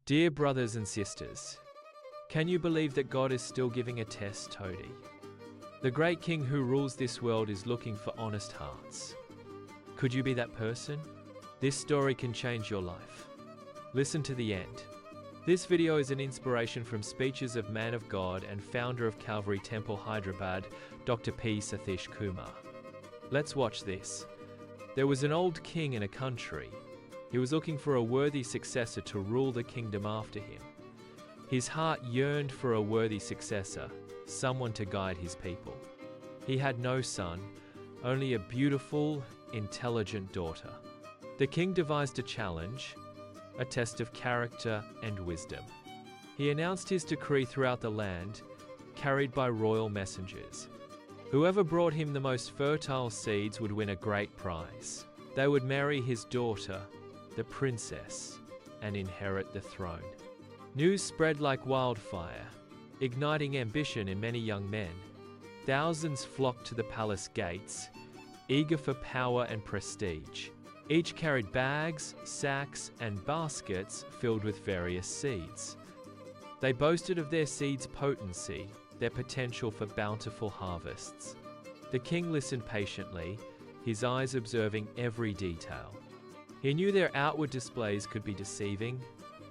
Dear brothers and sisters, can you believe that God is still giving a test today? The great king who rules this world is looking for honest hearts. Could you be that person? This story can change your life. Listen to the end. This video is an inspiration from speeches of man of God and founder of Calvary Temple Hyderabad, Dr. P. Satish Kumar. Let's watch this. There was an old king in a country. He was looking for a worthy successor to rule the kingdom after him. His heart yearned for a worthy successor, someone to guide his people. He had no son, only a beautiful, intelligent daughter. The king devised a challenge, a test of character and wisdom. He announced his decree throughout the land, carried by royal messengers. Whoever brought him the most fertile seeds would win a great prize. They would marry his daughter, the princess, and inherit the throne. News spread like wildfire, igniting ambition in many young men. Thousands flocked to the palace gates, eager for power and prestige. Each carried bags, sacks, and baskets filled with various seeds. They boasted of their seeds' potency, their potential for bountiful harvests. The king listened patiently, his eyes observing every detail. He knew their outward displays could be deceiving,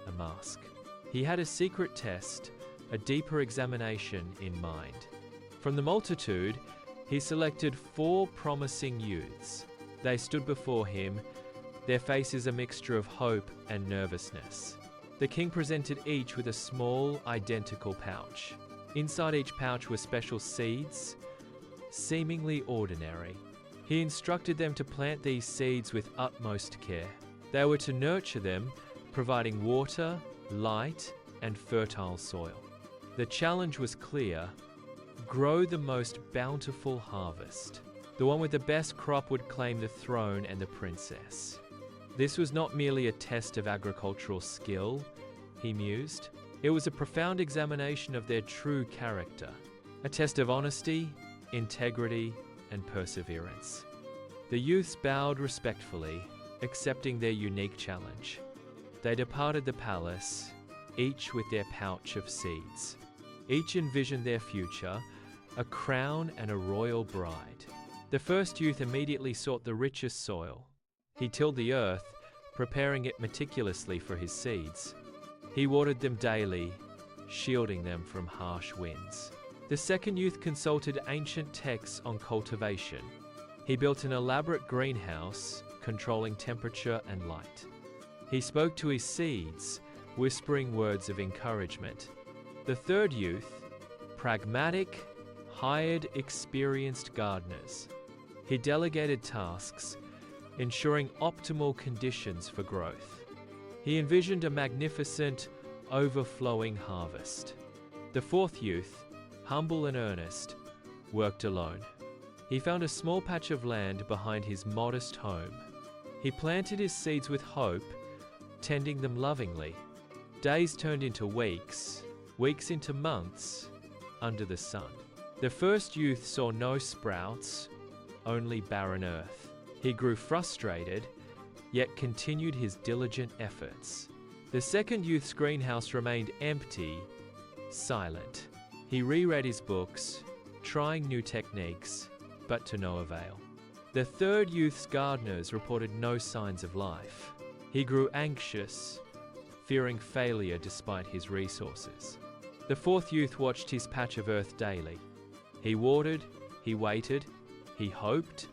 a mask. He had a secret test, a deeper examination in mind. From the multitude, he selected 4 promising youths. They stood before him, their faces a mixture of hope and nervousness. The king presented each with a small, identical pouch. Inside each pouch were special seeds, seemingly ordinary. He instructed them to plant these seeds with utmost care. They were to nurture them, providing water, light, and fertile soil. The challenge was clear: grow the most bountiful harvest. The one with the best crop would claim the throne and the princess. This was not merely a test of agricultural skill, he mused. It was a profound examination of their true character, a test of honesty, integrity, and perseverance. The youths bowed respectfully, accepting their unique challenge. They departed the palace, each with their pouch of seeds. Each envisioned their future, a crown and a royal bride. The first youth immediately sought the richest soil. He tilled the earth, preparing it meticulously for his seeds. He watered them daily, shielding them from harsh winds. The second youth consulted ancient texts on cultivation. He built an elaborate greenhouse, controlling temperature and light. He spoke to his seeds, whispering words of encouragement. The third youth, pragmatic, hired experienced gardeners. He delegated tasks, ensuring optimal conditions for growth. He envisioned a magnificent, overflowing harvest. The fourth youth, humble and earnest, worked alone. He found a small patch of land behind his modest home. He planted his seeds with hope, tending them lovingly. Days turned into weeks, weeks into months, under the sun. The first youth saw no sprouts, only barren earth. He grew frustrated, yet continued his diligent efforts. The second youth's greenhouse remained empty, silent. He reread his books, trying new techniques, but to no avail. The third youth's gardeners reported no signs of life. He grew anxious, fearing failure despite his resources. The fourth youth watched his patch of earth daily. He watered, he waited, he hoped,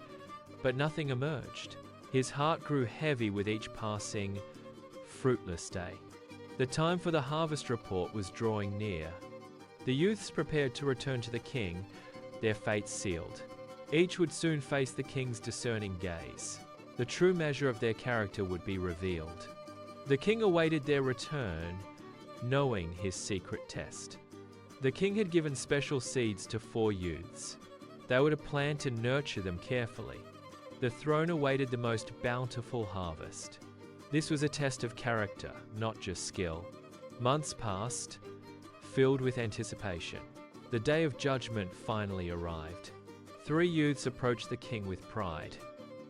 but nothing emerged. His heart grew heavy with each passing, fruitless day. The time for the harvest report was drawing near. The youths prepared to return to the king, their fate sealed. Each would soon face the king's discerning gaze. The true measure of their character would be revealed. The king awaited their return, knowing his secret test. The king had given special seeds to 4 youths. They were to plant and nurture them carefully. The throne awaited the most bountiful harvest. This was a test of character, not just skill. Months passed, filled with anticipation. The day of judgment finally arrived. 3 youths approached the king with pride.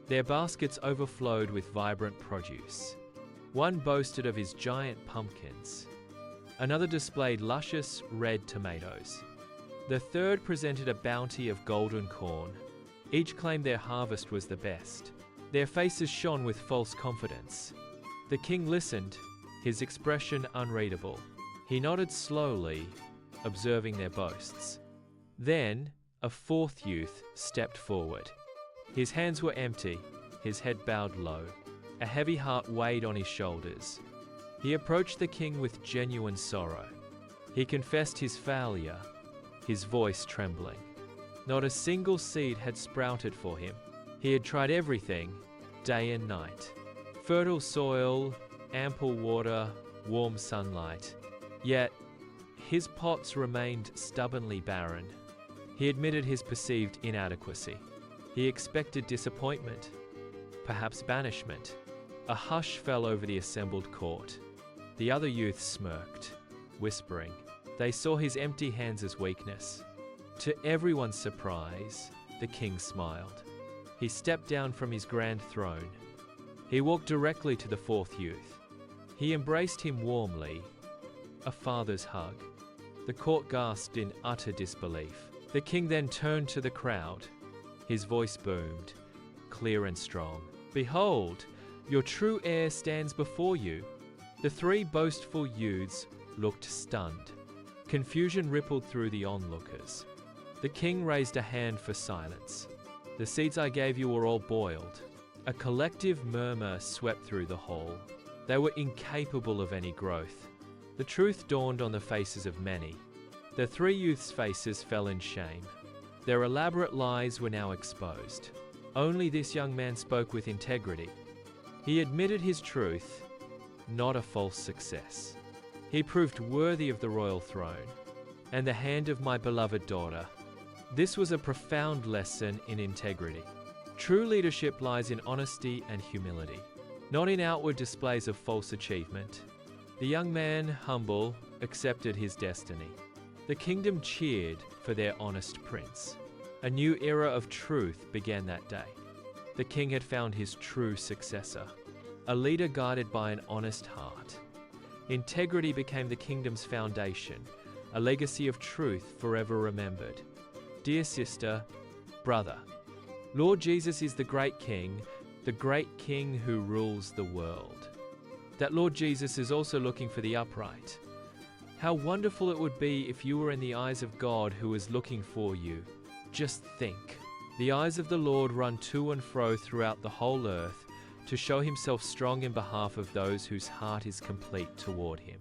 Their baskets overflowed with vibrant produce. One boasted of his giant pumpkins. Another displayed luscious red tomatoes. The third presented a bounty of golden corn. Each claimed their harvest was the best. Their faces shone with false confidence. The king listened, his expression unreadable. He nodded slowly, observing their boasts. Then, a fourth youth stepped forward. His hands were empty, his head bowed low. A heavy heart weighed on his shoulders. He approached the king with genuine sorrow. He confessed his failure, his voice trembling. Not a single seed had sprouted for him. He had tried everything, day and night. Fertile soil, ample water, warm sunlight. Yet, his pots remained stubbornly barren. He admitted his perceived inadequacy. He expected disappointment, perhaps banishment. A hush fell over the assembled court. The other youths smirked, whispering. They saw his empty hands as weakness. To everyone's surprise, the king smiled. He stepped down from his grand throne. He walked directly to the fourth youth. He embraced him warmly, a father's hug. The court gasped in utter disbelief. The king then turned to the crowd. His voice boomed, clear and strong. "Behold, your true heir stands before you." The three boastful youths looked stunned. Confusion rippled through the onlookers. The king raised a hand for silence. "The seeds I gave you were all boiled." A collective murmur swept through the hall. They were incapable of any growth. The truth dawned on the faces of many. The three youths' faces fell in shame. Their elaborate lies were now exposed. Only this young man spoke with integrity. He admitted his truth, not a false success. He proved worthy of the royal throne and the hand of my beloved daughter. This was a profound lesson in integrity. True leadership lies in honesty and humility, not in outward displays of false achievement. The young man, humble, accepted his destiny. The kingdom cheered for their honest prince. A new era of truth began that day. The king had found his true successor, a leader guided by an honest heart. Integrity became the kingdom's foundation, a legacy of truth forever remembered. Dear sister, brother, Lord Jesus is the great king who rules the world. That Lord Jesus is also looking for the upright. How wonderful it would be if you were in the eyes of God who is looking for you. Just think. The eyes of the Lord run to and fro throughout the whole earth to show himself strong in behalf of those whose heart is complete toward him.